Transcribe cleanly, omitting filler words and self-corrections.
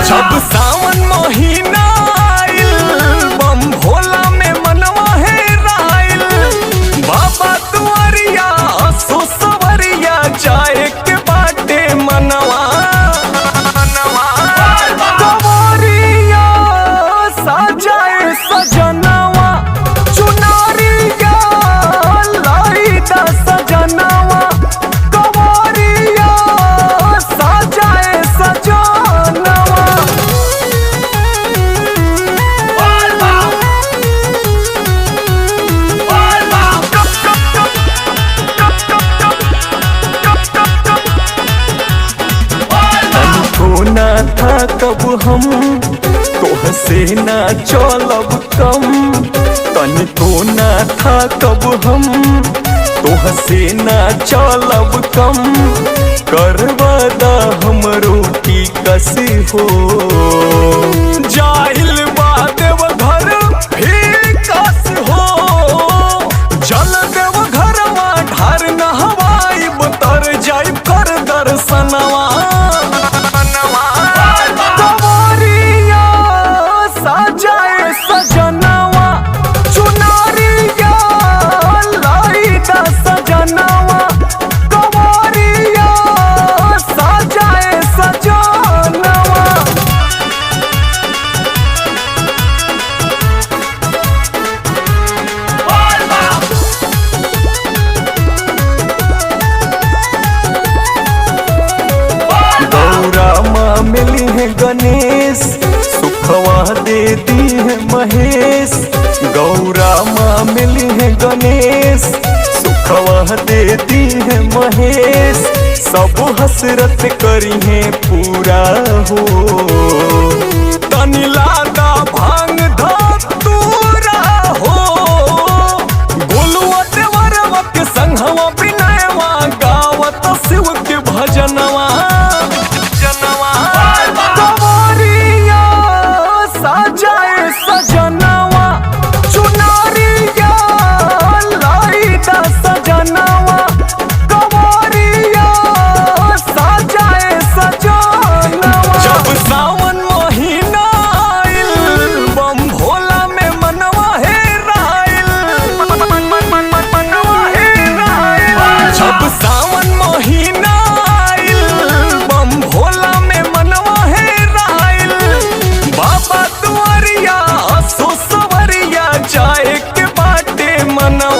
जब सावन महीना आइल बम भोला में मनवा है राइल। बाबा तुअरिया सो सवरिया जाए के बाटे मनवा। कंवरिया सजाए सजनवा चुनरिया लाई दा सजनवा। कंवरिया सजाए सजनवा। ना था कब हम तोहसे ना चलब कम। तनिको ना था कब हम तोहसे ना चलब कम। करवादा हमरो की कसी हो जाहिल देव घर भी कस हो। जल देव घरवा ढार नहवाई तर जाई कर दर्शनवा। सजाए सजनवा चुनरिया लाई दा सजनवा। कंवरिया सजाए सजनवा। गौरा माँ मिली है गणेश सुखवा दे दी है महेश। गौरा माँ मिली है गणेश सुखवा दे दी है महेश। सब हसरत करी है पूरा हो तनिलादा भांग धतूरा हो। गोलुआ देवरवा के संघवा बिनयवा गावत शिव के भजनवा। सजाए सजनवा चुनरिया लाई दा सजनवा। कंवरिया सजाए सजनवा। जब सावन महीना आइल बम भोला में मनवा है राइल। जब सावन महीना आइल बम भोला में मनवा है राइल। बाबा तुअरिया सो सवरिया जाए के बाटे मनवा।